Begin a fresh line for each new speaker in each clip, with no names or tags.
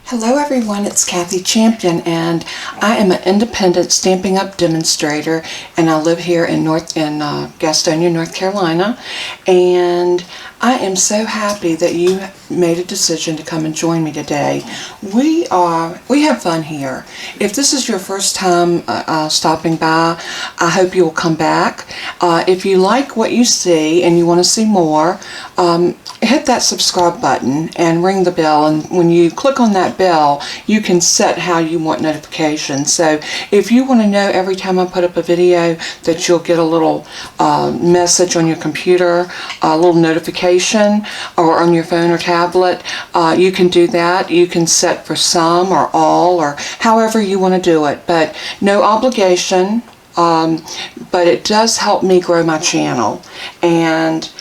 Hello everyone, it's Kathy Champion, and I am an independent Stampin' Up demonstrator, and I live here in Gastonia, North Carolina, and I am so happy that you made a decision to come and join me today. We have fun here. If this is your first time stopping by, I hope you will come back. If you like what you see and you want to see more, hit that subscribe button and ring the bell, and when you click on that bell you can set how you want notifications. So if you want to know every time I put up a video that you'll get a little message on your computer, a little notification, or on your phone or tablet, you can do that. You can set for some or all or however you want to do it, but no obligation, but it does help me grow my channel, and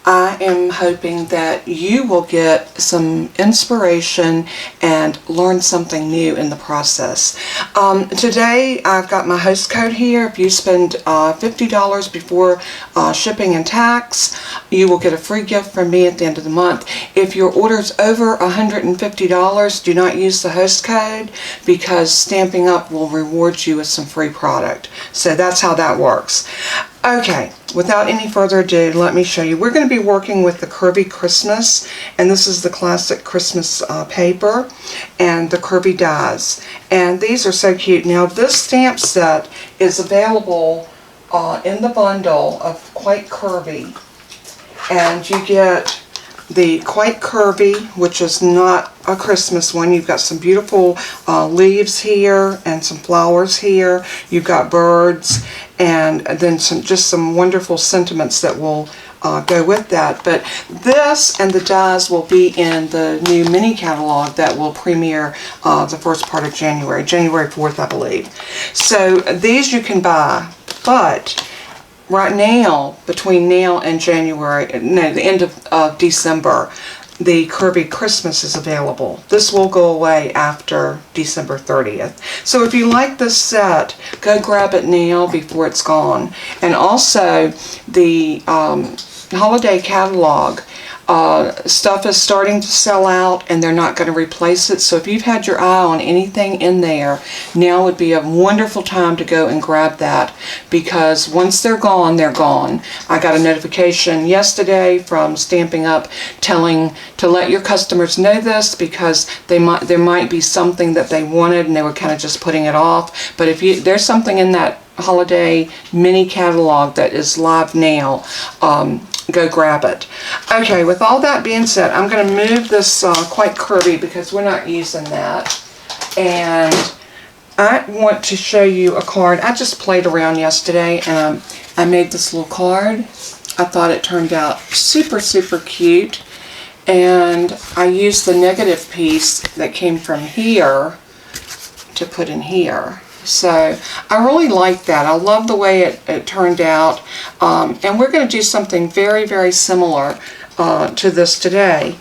I am hoping that you will get some inspiration and learn something new in the process. Today I've got my host code here. If you spend $50 before shipping and tax, you will get a free gift from me at the end of the month. If your order's over $150, do not use the host code, because Stampin' Up will reward you with some free product. So that's how that works. Okay, without any further ado, let me show you. We're going to be working with the Curvy Christmas, and this is the classic Christmas paper, and the Curvy Dies. And these are so cute. Now, this stamp set is available in the bundle of Quite Curvy, and you get the Quite Curvy, which is not a Christmas one. You've got some beautiful leaves here and some flowers here. You've got birds, and then just some wonderful sentiments that will go with that. But this and the dies will be in the new mini catalog that will premiere the first part of January 4th, I believe. So these you can buy, but right now, between now and the end of December, the Curvy Christmas is available. This will go away after December 30th. So if you like this set, go grab it now before it's gone. And also, the holiday catalog stuff is starting to sell out, and they're not going to replace it. So if you've had your eye on anything in there, now would be a wonderful time to go and grab that, because once they're gone, they're gone. I got a notification yesterday from Stampin' Up telling to let your customers know this, because there might be something that they wanted and they were kind of just putting it off. But if there's something in that holiday mini catalog that is live now, go grab it. Okay, with all that being said, I'm going to move this Quite Curvy, because we're not using that. And I want to show you a card. I just played around yesterday, and I made this little card. I thought it turned out super, super cute. And I used the negative piece that came from here to put in here. So I really like that. I love the way it turned out. And we're going to do something very, very similar to this today.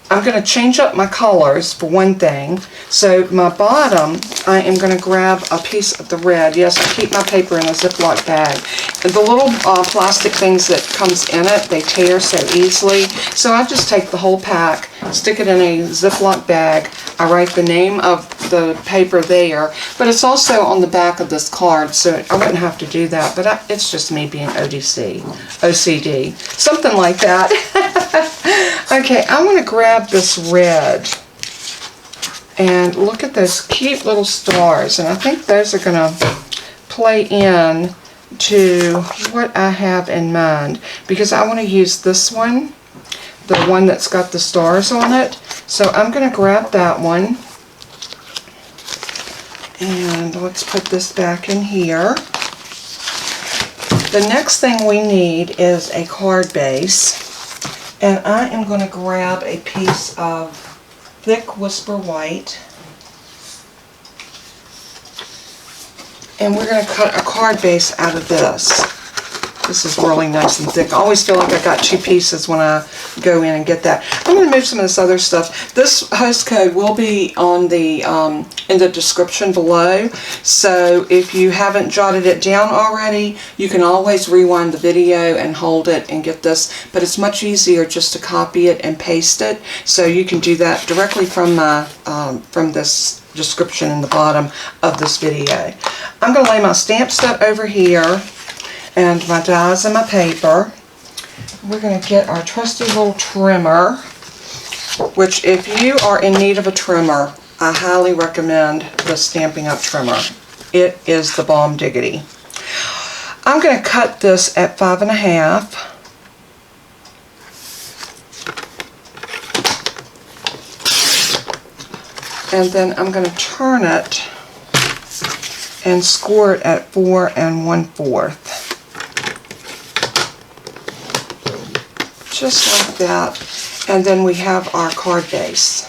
I'm going to change up my colors for one thing. So my bottom, I am going to grab a piece of the red. Yes, I keep my paper in a Ziploc bag. And the little plastic things that comes in it, they tear so easily. So I just take the whole pack, stick it in a Ziploc bag. I write the name of the paper there, but it's also on the back of this card, so I wouldn't have to do that. But it's just me being OCD, something like that. Okay, I'm going to grab this red, and look at those cute little stars, and I think those are going to play in to what I have in mind, because I want to use this one, the one that's got the stars on it. So I'm going to grab that one, and let's put this back in here. The next thing we need is a card base. And I am going to grab a piece of thick Whisper White, and we're going to cut a card base out of this. This is really nice and thick. I always feel like I got 2 pieces when I go in and get that. I'm going to move some of this other stuff. This host code will be on the in the description below. So if you haven't jotted it down already, you can always rewind the video and hold it and get this. But it's much easier just to copy it and paste it. So you can do that directly from my from this description in the bottom of this video. I'm going to lay my stamp set over here and my dies and my paper. We're going to get our trusty little trimmer, which if you are in need of a trimmer, I highly recommend the Stampin' Up! Trimmer. It is the bomb diggity. I'm going to cut this at 5.5. And then I'm going to turn it and score it at 4 1/4. Just like that. And then we have our card base.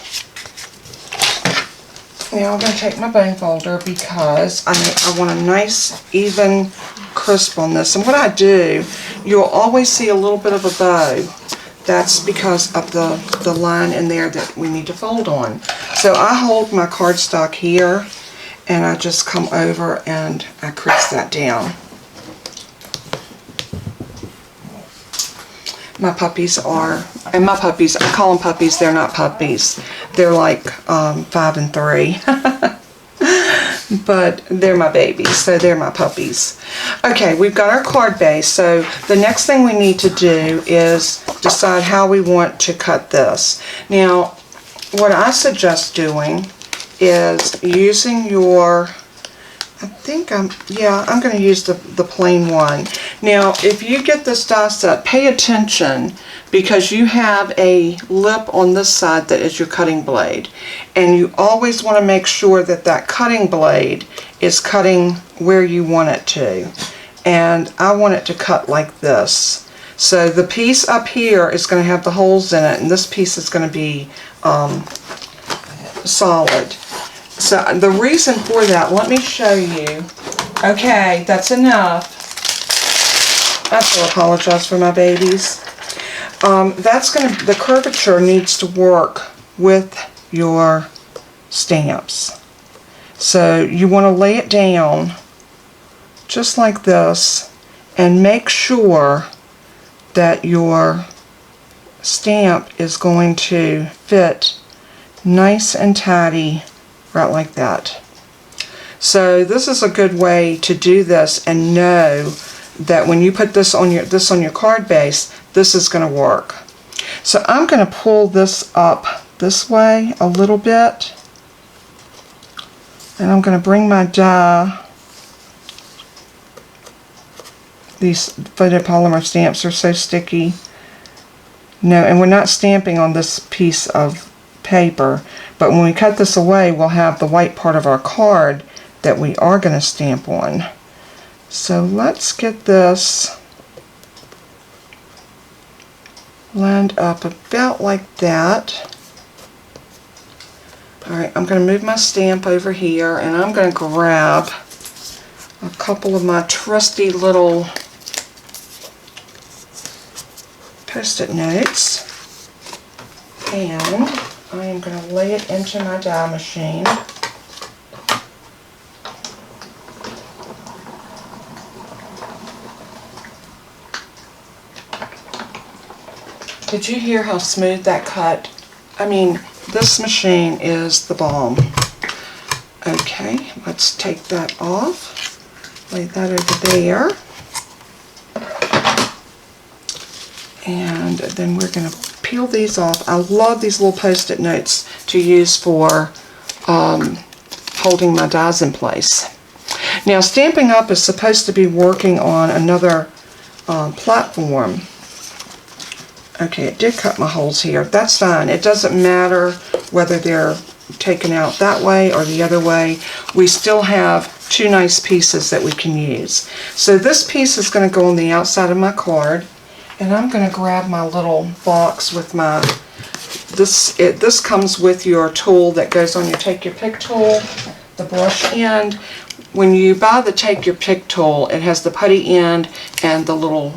Now I'm going to take my bone folder because I want a nice, even crisp on this. And what I do, you'll always see a little bit of a bow. That's because of the line in there that we need to fold on. So I hold my cardstock here and I just come over and I crease that down. My puppies are, and my puppies, I call them puppies, they're not puppies. They're like 5 and 3. But they're my babies, so they're my puppies. Okay, we've got our card base, so the next thing we need to do is decide how we want to cut this. Now, what I suggest doing is using your, I'm going to use the plain one. Now, if you get this die set, pay attention because you have a lip on this side that is your cutting blade. And you always want to make sure that that cutting blade is cutting where you want it to. And I want it to cut like this. So the piece up here is going to have the holes in it, and this piece is going to be solid. So the reason for that, let me show you. Okay, that's enough. I have to apologize for my babies. The curvature needs to work with your stamps. So you want to lay it down just like this and make sure that your stamp is going to fit nice and tidy right like that. So this is a good way to do this and know that when you put this on your card base, this is going to work. So I'm going to pull this up this way a little bit, and I'm going to bring my die. These photopolymer stamps are so sticky. No, and we're not stamping on this piece of paper, but when we cut this away, we'll have the white part of our card that we are going to stamp on. So let's get this lined up about like that. Alright, I'm going to move my stamp over here, and I'm going to grab a couple of my trusty little Post-it notes, and I am going to lay it into my die machine. Did you hear how smooth that cut? I mean, this machine is the bomb. Okay, let's take that off. Lay that over there. And then we're going to peel these off. I love these little Post-it notes to use for holding my dies in place. Now, Stampin' Up! Is supposed to be working on another platform. Okay, it did cut my holes here. That's fine. It doesn't matter whether they're taken out that way or the other way. We still have two nice pieces that we can use. So this piece is going to go on the outside of my card, and I'm going to grab my little box with my, this comes with your tool that goes on your take your pick tool, the brush end. when you buy the Take Your Pick tool, it has the putty end and the little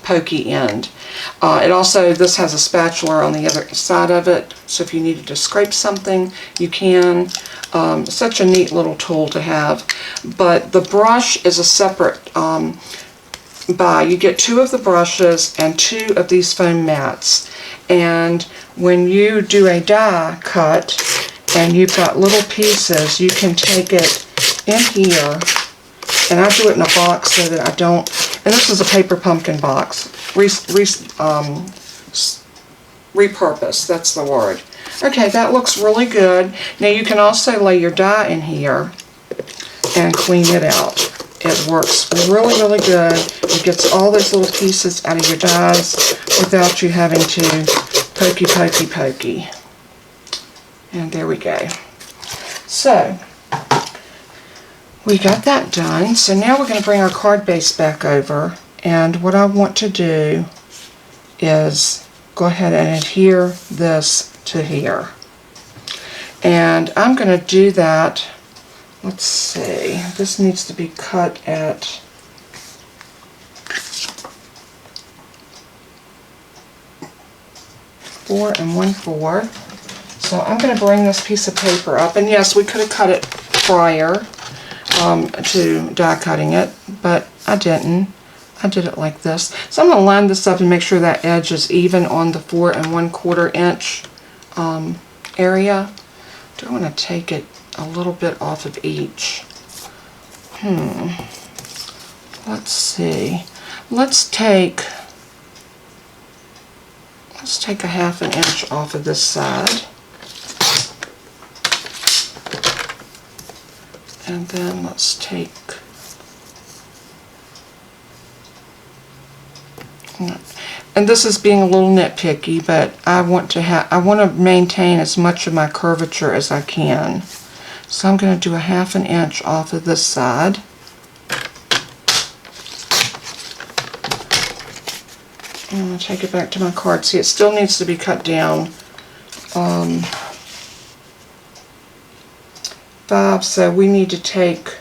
pokey end. This has a spatula on the other side of it, so if you needed to scrape something, you can. Such a neat little tool to have. But the brush is a separate buy. You get 2 of the brushes and 2 of these foam mats. And when you do a die cut and you've got little pieces, you can take it in here, and I do it in a box so that I don't, and this is a paper pumpkin box, repurposed, that's the word. Okay, that looks really good. Now you can also lay your die in here and clean it out. It works really, really good. It gets all those little pieces out of your dies without you having to pokey. And there we go. So, we got that done. So now we're going to bring our card base back over. And what I want to do is go ahead and adhere this to here. And I'm going to do that. Let's see, this needs to be cut at 4 1/4. So I'm going to bring this piece of paper up, and yes, we could have cut it prior to die cutting it, but I didn't. I did it like this. So I'm going to line this up and make sure that edge is even on the 4 1/4 inch area. Do I want to take it a little bit off of each? Let's see. Let's take a 1/2 inch off of this side. And then let's take, and this is being a little nitpicky, but I want to maintain as much of my curvature as I can. So I'm going to do a 1/2 inch off of this side. I'm going to take it back to my card. See, it still needs to be cut down 5, so we need to take,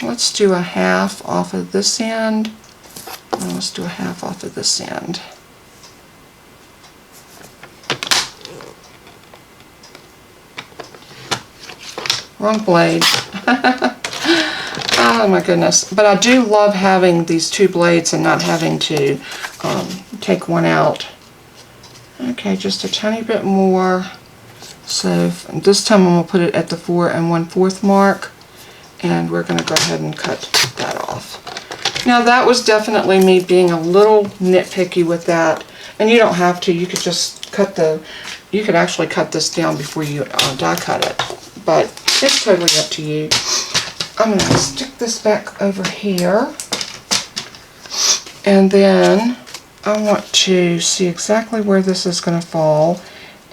let's do a 1/2 off of this end, and let's do a 1/2 off of this end. Wrong blade. Oh my goodness. But I do love having these 2 blades and not having to take one out. Okay, just a tiny bit more. So this time I'm going to put it at the 4 1/4 mark, and we're going to go ahead and cut that off. Now that was definitely me being a little nitpicky with that, and you don't have to. You could just cut you could actually cut this down before you die cut it, but it's totally up to you. I'm going to stick this back over here, and then I want to see exactly where this is going to fall.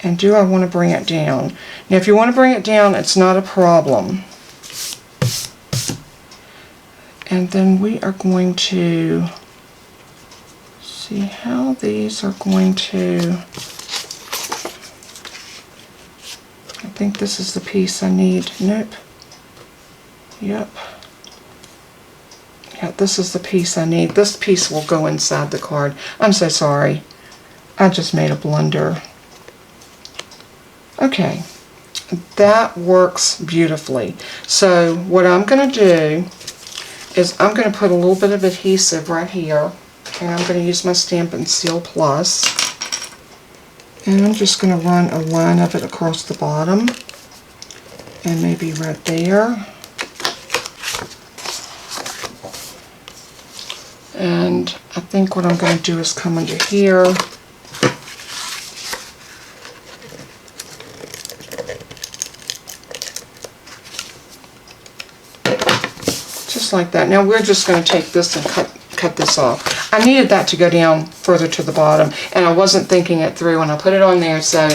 And do I want to bring it down? Now if you want to bring it down, it's not a problem. And then we are going to see how these are going to, I think this is the piece I need. Nope. Yep. Yeah, this is the piece I need. This piece will go inside the card. I'm so sorry. I just made a blunder. Okay, that works beautifully. So what I'm going to do is I'm going to put a little bit of adhesive right here, and I'm going to use my Stampin' Seal Plus, and I'm just going to run a line of it across the bottom, and maybe right there. And I think what I'm going to do is come under here, just like that. Now we're just going to take this and cut this off. I needed that to go down further to the bottom, and I wasn't thinking it through when I put it on there, so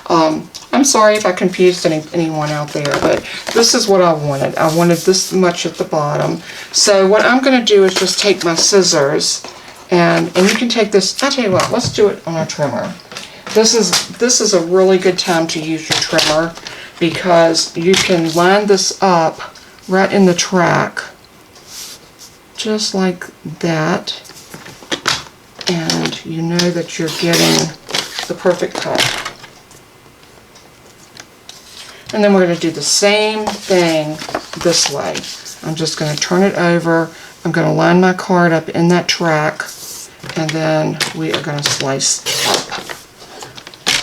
I'm sorry if I confused anyone out there, but this is what I wanted. I wanted this much at the bottom. So what I'm going to do is just take my scissors, and you can take this, I'll tell you what, let's do it on a trimmer. This is a really good time to use your trimmer because you can line this up right in the track, just like that, and you know that you're getting the perfect cut. And then we're going to do the same thing this way. I'm just going to turn it over. I'm going to line my card up in that track, and then we are going to slice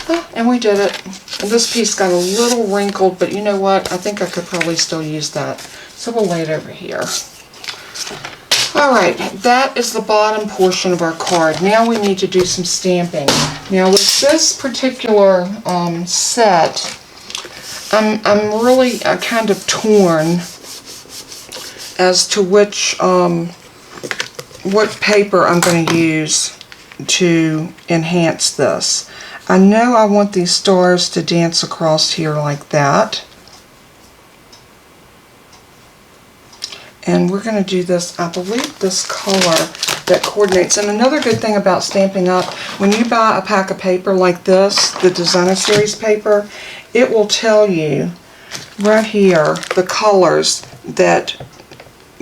up. And we did it. And this piece got a little wrinkled, but you know what? I think I could probably still use that. So we'll lay it over here. Alright, that is the bottom portion of our card. Now we need to do some stamping. Now with this particular set, I'm really kind of torn as to which what paper I'm going to use to enhance this. I know I want these stars to dance across here like that. And we're going to do this, I believe, this color that coordinates. And another good thing about Stampin' Up, when you buy a pack of paper like this, the Designer Series paper, it will tell you right here the colors that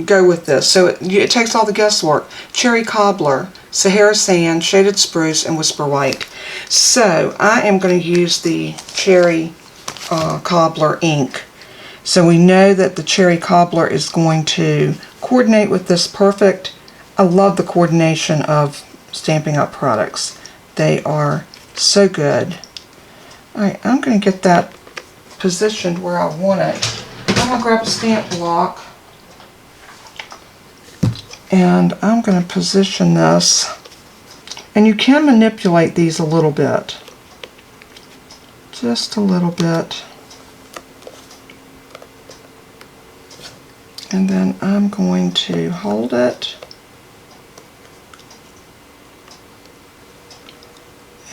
go with this. So it takes all the guesswork. Cherry Cobbler, Sahara Sand, Shaded Spruce, and Whisper White. So I am going to use the Cherry Cobbler ink. So we know that the Cherry Cobbler is going to coordinate with this perfect. I love the coordination of Stampin' Up products. They are so good. Alright, I'm going to get that positioned where I want it. I'm going to grab a stamp block, and I'm going to position this. And you can manipulate these a little bit. Just a little bit. And then I'm going to hold it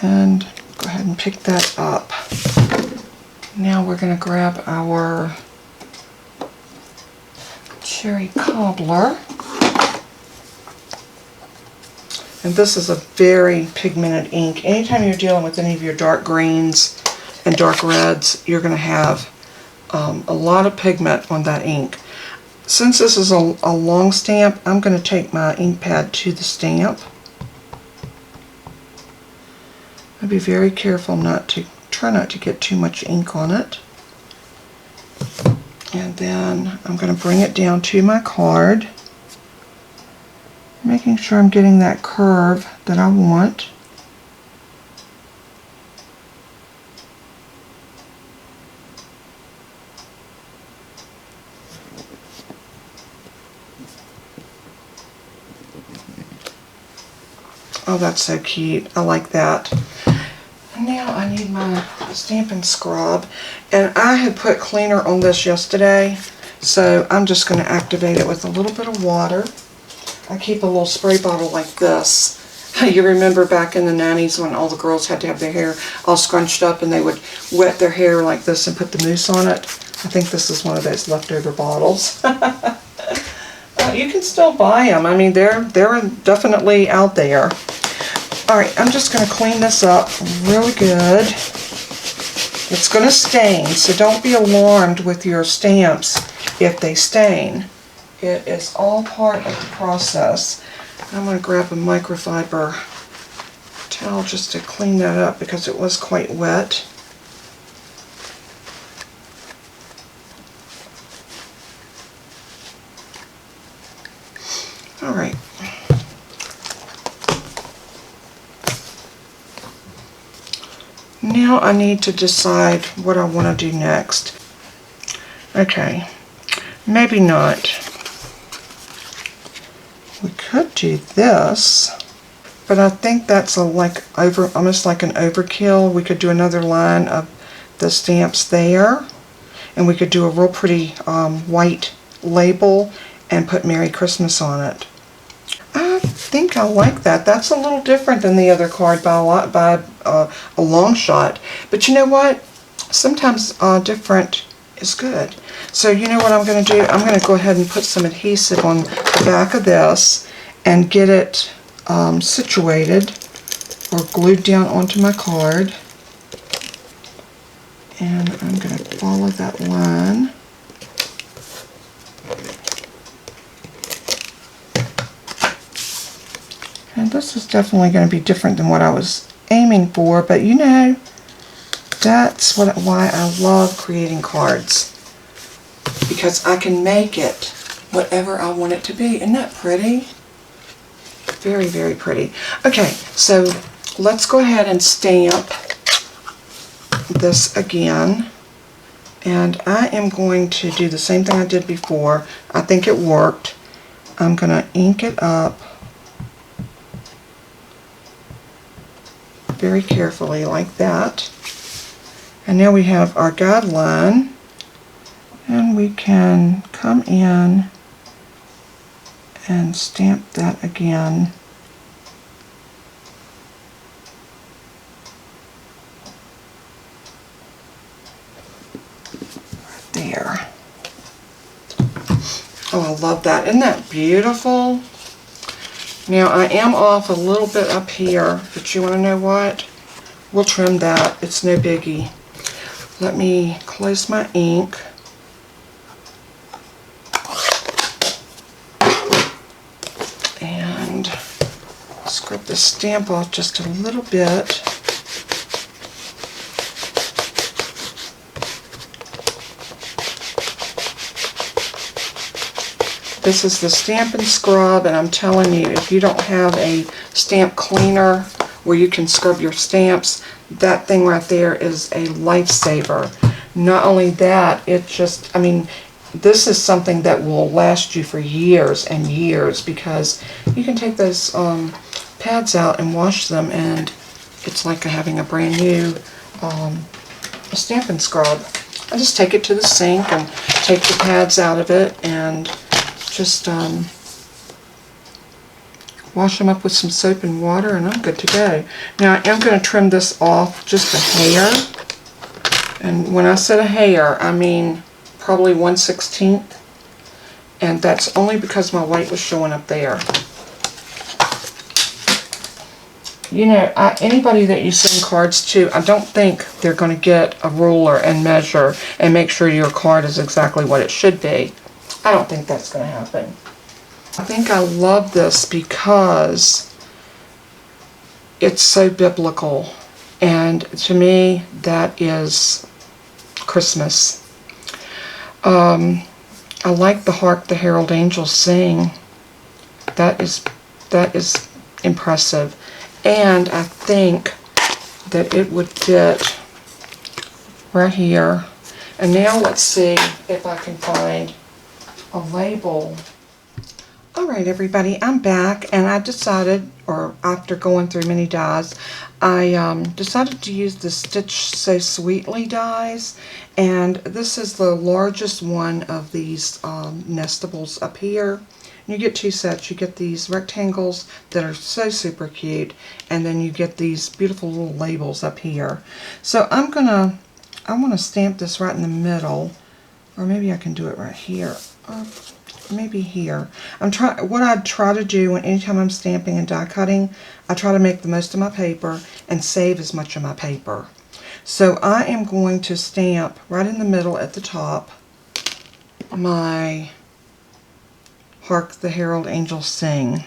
and go ahead and pick that up. Now we're going to grab our Cherry Cobbler. And this is a very pigmented ink. Anytime you're dealing with any of your dark greens and dark reds, you're going to have a lot of pigment on that ink. Since this is a long stamp, I'm going to take my ink pad to the stamp. I'll be very careful try not to get too much ink on it. And then I'm going to bring it down to my card, making sure I'm getting that curve that I want. Oh, that's so cute. I like that. And now I need my Stampin' Scrub. And I had put cleaner on this yesterday, so I'm just going to activate it with a little bit of water. I keep a little spray bottle like this. You remember back in the 90s when all the girls had to have their hair all scrunched up and they would wet their hair like this and put the mousse on it? I think this is one of those leftover bottles. You can still buy them. I mean, they're definitely out there. Alright, I'm just going to clean this up really good. It's going to stain, so don't be alarmed with your stamps if they stain. It is all part of the process. I'm going to grab a microfiber towel just to clean that up because it was quite wet. Alright. Now I need to decide what I want to do next. Okay, maybe not. We could do this, but I think that's almost like an overkill. We could do another line of the stamps there, and we could do a real pretty white label and put Merry Christmas on it. I think I like that. That's a little different than the other card by a long shot. But you know what? Sometimes different is good. So you know what I'm going to do? I'm going to go ahead and put some adhesive on the back of this and get it situated or glued down onto my card. And I'm going to follow that line. And this is definitely going to be different than what I was aiming for, but you know, that's why I love creating cards, because I can make it whatever I want it to be. Isn't that pretty? Very, very pretty. Okay, so let's go ahead and stamp this again. And I am going to do the same thing I did before. I think it worked. I'm going to ink it up very carefully like that. And now we have our guideline, and we can come in and stamp that again. Right there. Oh, I love that. Isn't that beautiful? Now I am off a little bit up here, but you want to know what? We'll trim that. It's no biggie. Let me close my ink. And scrub the stamp off just a little bit. This is the Stampin' Scrub, and I'm telling you, if you don't have a stamp cleaner where you can scrub your stamps, that thing right there is a lifesaver. Not only that, it just, I mean, this is something that will last you for years and years, because you can take those pads out and wash them, and it's like having a brand new Stampin' Scrub. I just take it to the sink and take the pads out of it and just wash them up with some soap and water, and I'm good to go. Now I am going to trim this off just a hair, and when I said a hair, I mean probably 1/16, and that's only because my white was showing up there. You know, anybody that you send cards to, I don't think they're going to get a ruler and measure and make sure your card is exactly what it should be. I don't think that's going to happen. I think I love this because it's so biblical, and to me that is Christmas. I like the Hark the Herald Angels Sing. That is impressive, and I think that it would fit right here. And now let's see if I can find a label. Alright everybody, I'm back, and I decided, or after going through many dies, I decided to use the Stitch So Sweetly dies, and this is the largest one of these nestables up here. You get two sets. You get these rectangles that are so super cute, and then you get these beautiful little labels up here. So I want to stamp this right in the middle, or maybe I can do it right here. Maybe here. What I try to do anytime I'm stamping and die cutting, I try to make the most of my paper and save as much of my paper. So I am going to stamp right in the middle at the top my Hark the Herald Angels Sing.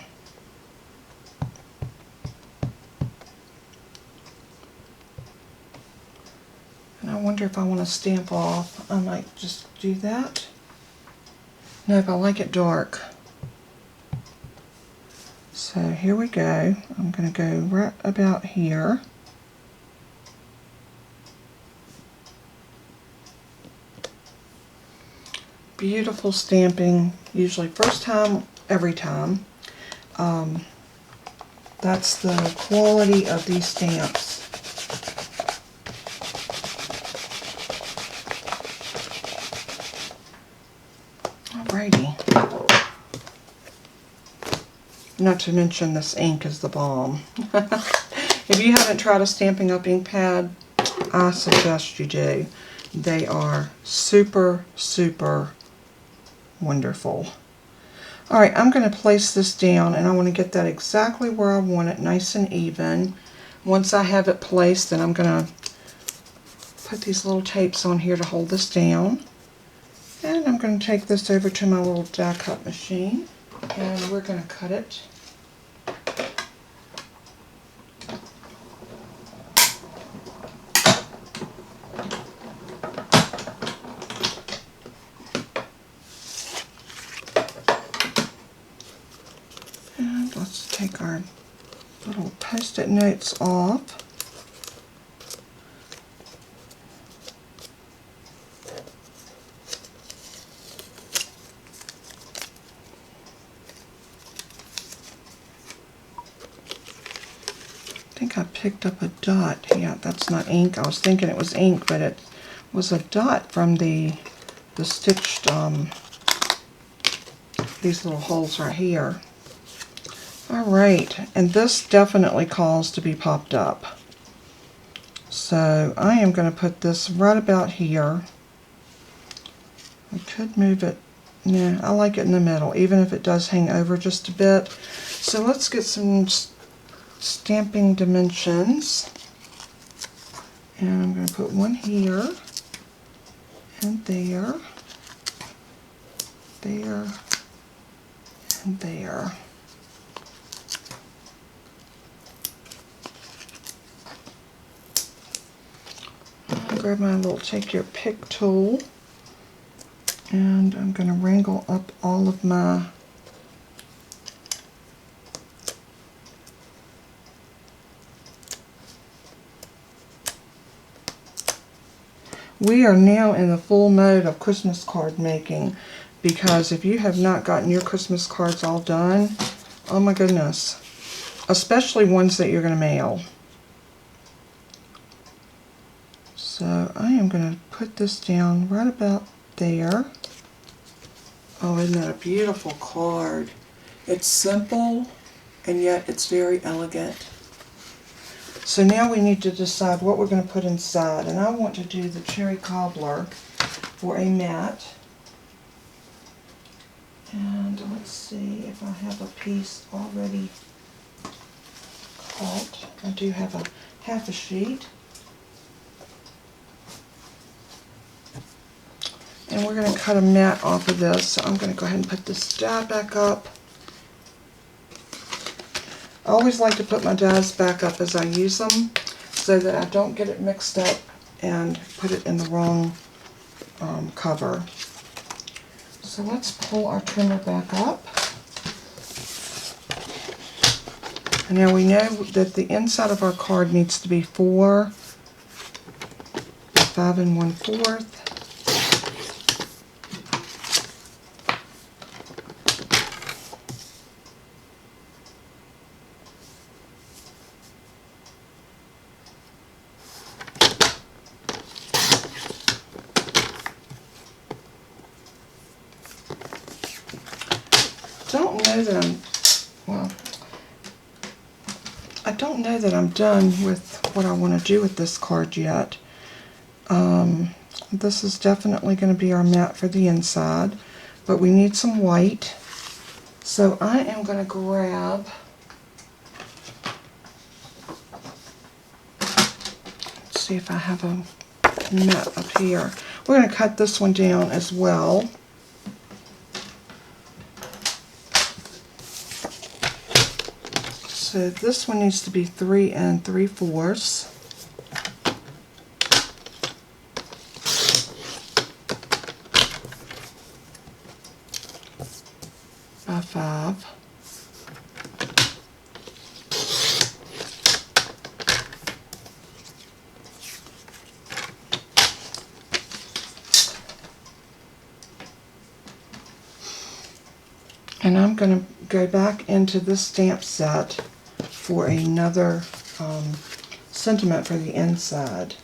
And I wonder if I want to stamp off. I might just do that. Nope, I like it dark. So here we go. I'm going to go right about here. Beautiful stamping, usually first time, every time. That's the quality of these stamps. Alrighty. Not to mention this ink is the bomb. If you haven't tried a Stampin' Up! Ink pad, I suggest you do. They are super, super wonderful. Alright, I'm going to place this down, and I want to get that exactly where I want it, nice and even. Once I have it placed, then I'm going to put these little tapes on here to hold this down. And I'm going to take this over to my little die cut machine, and we're going to cut it. And let's take our little Post-it notes off. I think I picked up a dot. Yeah, that's not ink. I was thinking it was ink, but it was a dot from the stitched, these little holes right here. Alright, and this definitely calls to be popped up. So I am going to put this right about here. I could move it. Nah, I like it in the middle, even if it does hang over just a bit. So let's get some stamping dimensions, and I'm going to put one here and there, there, and there. I'll grab my little take your pick tool, and I'm going to wrangle up all of my We are now in the full mode of Christmas card making, because if you have not gotten your Christmas cards all done, oh my goodness, especially ones that you're going to mail. So I am going to put this down right about there. Oh, isn't that a beautiful card? It's simple, and yet it's very elegant. So now we need to decide what we're going to put inside, and I want to do the cherry cobbler for a mat. And let's see if I have a piece already cut. I do have a half a sheet. And we're going to cut a mat off of this, so I'm going to go ahead and put this die back up. I always like to put my dies back up as I use them, so that I don't get it mixed up and put it in the wrong cover. So let's pull our trimmer back up. And now we know that the inside of our card needs to be 4, 5 1/4. I don't know that I'm done with what I want to do with this card yet. This is definitely going to be our mat for the inside, but we need some white. So I am going to grab, let's see if I have a mat up here. We're going to cut this one down as well. So this one needs to be 3 3/4. By 5. And I'm going to go back into this stamp set for another sentiment for the inside.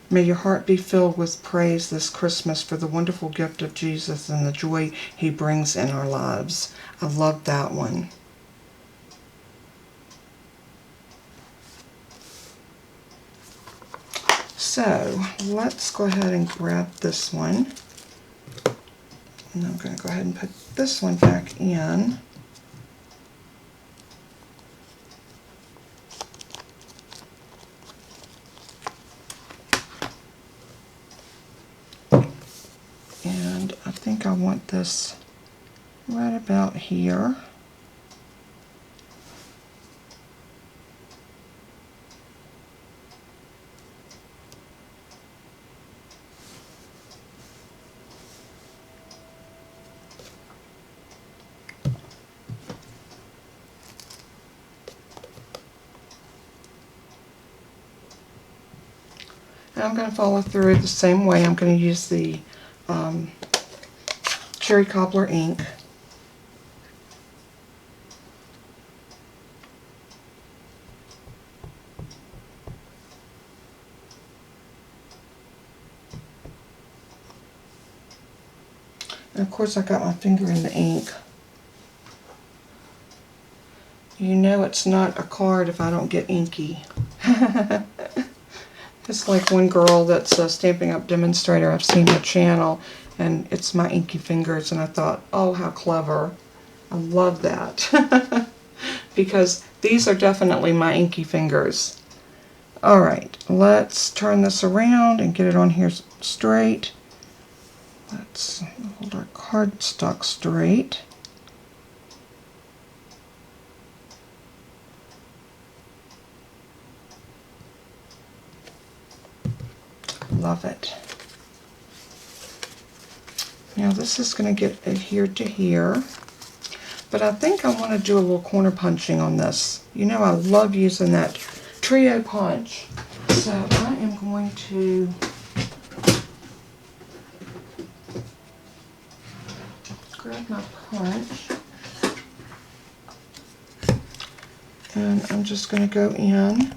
May your heart be filled with praise this Christmas for the wonderful gift of Jesus and the joy He brings in our lives. I love that one. So let's go ahead and grab this one. And I'm going to go ahead and put this one back in. think I want this right about here. And I'm going to follow through the same way. I'm going to use the Cherry Cobbler ink. And of course I got my finger in the ink. You know it's not a card if I don't get inky. It's like one girl that's a Stampin' Up demonstrator. I've seen her channel, and it's my inky fingers, and I thought, oh, how clever. I love that. Because these are definitely my inky fingers. Alright, let's turn this around and get it on here straight. Let's hold our cardstock straight. Love it. Now this is going to get adhered to here, but I think I want to do a little corner punching on this. You know I love using that trio punch. So I am going to grab my punch, and I'm just going to go in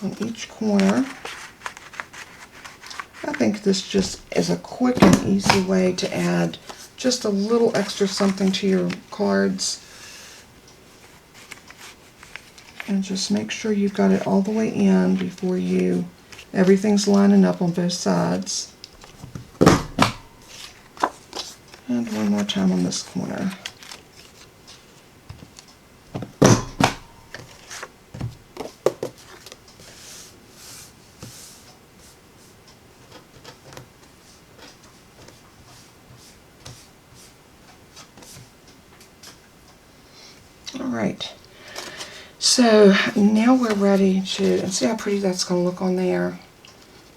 on each corner. I think this just is a quick and easy way to add just a little extra something to your cards. And just make sure you've got it all the way in before everything's lining up on both sides. And one more time on this corner. Alright, so now we're ready to, and see how pretty that's going to look on there.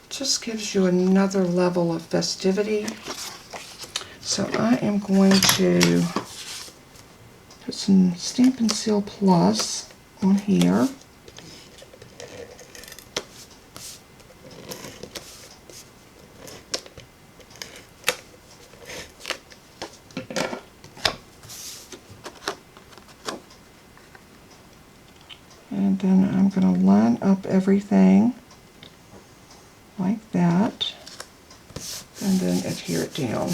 Just gives you another level of festivity. So I am going to put some Stampin' Seal Plus on here. And then I'm going to line up everything like that, and then adhere it down.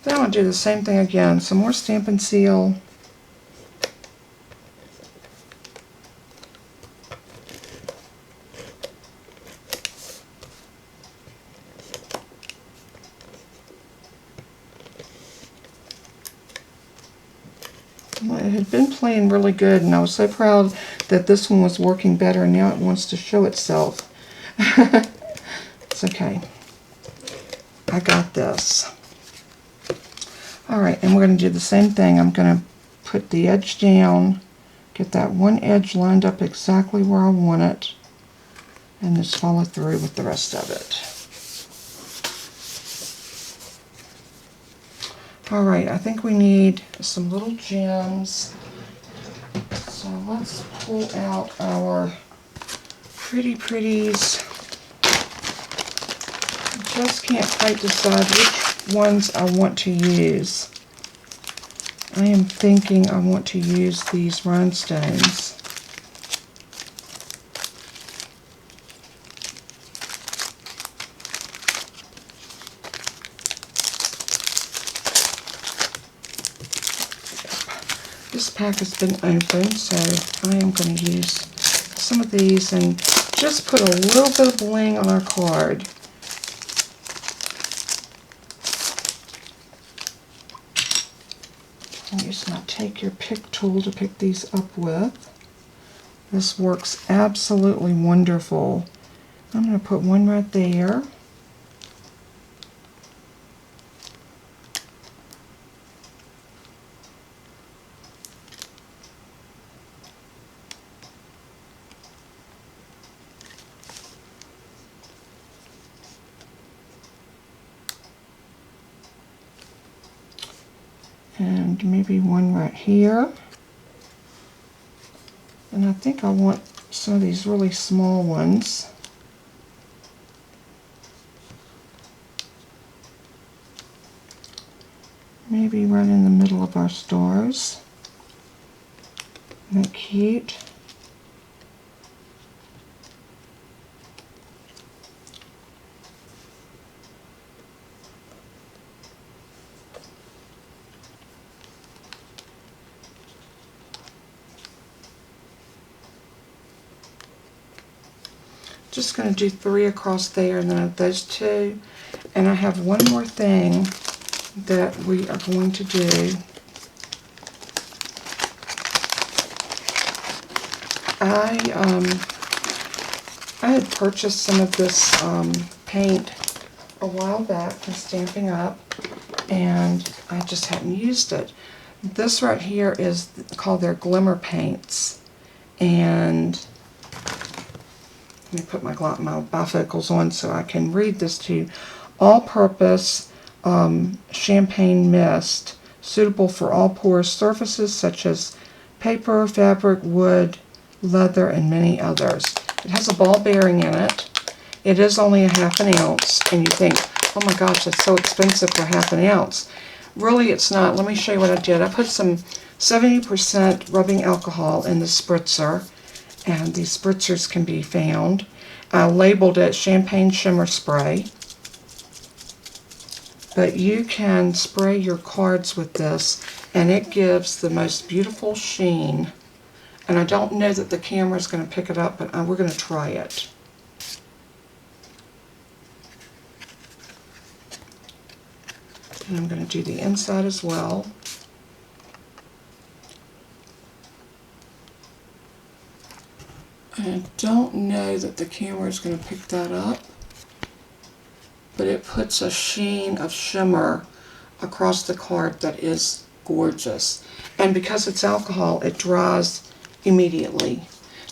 Then I'll do the same thing again. Some more Stampin' Seal. Well, it had been playing really good, and I was so proud that this one was working better, and now it wants to show itself. It's okay. I got this. Alright, and we're going to do the same thing. I'm going to put the edge down, get that one edge lined up exactly where I want it, and just follow through with the rest of it. Alright, I think we need some little gems. So let's pull out our pretties. I just can't quite decide which ones I want to use. I am thinking I want to use these rhinestones. This pack has been opened, so I am going to use some of these and just put a little bit of bling on our card. And use my Take Your Pick tool to pick these up with. This works absolutely wonderful. I'm going to put one right there. And maybe one right here. And I think I want some of these really small ones. Maybe right in the middle of our stars. Isn't that cute? Just going to do 3 across there, and then those 2. And I have one more thing that we are going to do. I had purchased some of this paint a while back from Stampin' Up, and I just hadn't used it. This right here is called their Glimmer Paints, and let me put my bifocals on so I can read this to you. All-purpose champagne mist, suitable for all porous surfaces such as paper, fabric, wood, leather, and many others. It has a ball bearing in it. It is only a ½ an ounce, and you think, oh my gosh, that's so expensive for ½ an ounce. Really, it's not. Let me show you what I did. I put some 70% rubbing alcohol in the spritzer, and these spritzers can be found. I labeled it Champagne Shimmer Spray. But you can spray your cards with this, and it gives the most beautiful sheen. And I don't know that the camera is going to pick it up, but we're going to try it. And I'm going to do the inside as well. And I don't know that the camera is going to pick that up, but it puts a sheen of shimmer across the card that is gorgeous. And because it's alcohol, it dries immediately.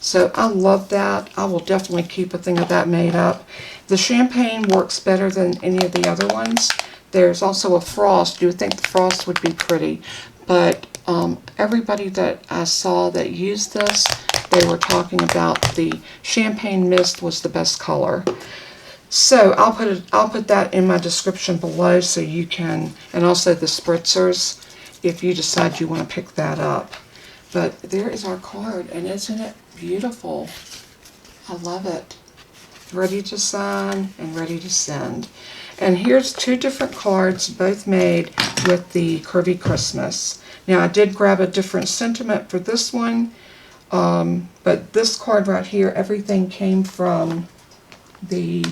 So I love that. I will definitely keep a thing of that made up. The champagne works better than any of the other ones. There's also a frost. You would think the frost would be pretty, but everybody that I saw that used this, they were talking about the champagne mist was the best color. So I'll put that in my description below so you can, and also the spritzers if you decide you want to pick that up. But there is our card, and isn't it beautiful? I love it. Ready to sign and ready to send. And here's 2 different cards, both made with the Curvy Christmas. Now I did grab a different sentiment for this one, but this card right here, everything came from the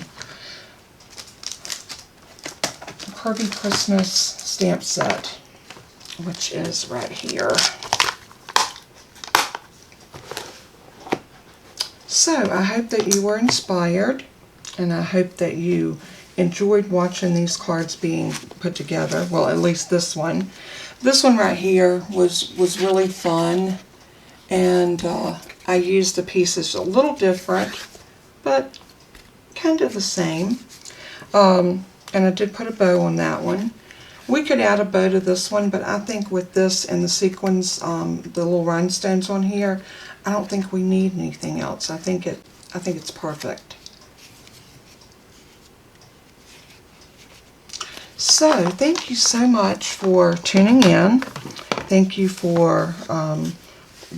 Curvy Christmas stamp set, which is right here. So I hope that you were inspired, and I hope that you enjoyed watching these cards being put together. Well, at least this one. This one right here was really fun, and I used the pieces a little different, but kind of the same. And I did put a bow on that one. We could add a bow to this one, but I think with this and the sequins, the little rhinestones on here, I don't think we need anything else. I think it's perfect. So thank you so much for tuning in. Thank you for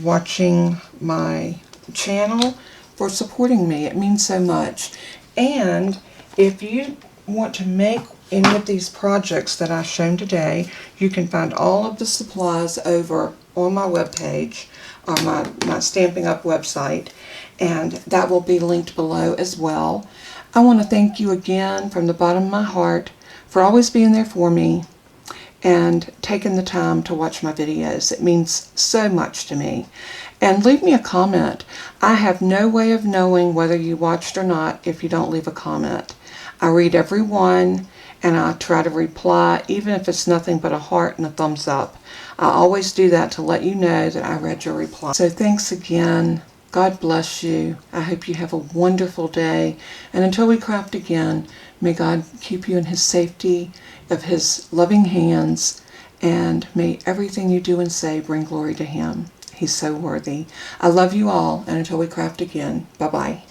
watching my channel, for supporting me. It means so much. And if you want to make any of these projects that I've shown today, you can find all of the supplies over on my webpage, or my Stampin' Up website, and that will be linked below as well. I want to thank you again from the bottom of my heart for always being there for me and taking the time to watch my videos. It means so much to me. And leave me a comment. I have no way of knowing whether you watched or not if you don't leave a comment. I read every one, and I try to reply, even if it's nothing but a heart and a thumbs up. I always do that to let you know that I read your reply. So thanks again. God bless you. I hope you have a wonderful day. And until we craft again, may God keep you in His safety, of His loving hands, and may everything you do and say bring glory to Him. He's so worthy. I love you all, and until we craft again, bye-bye.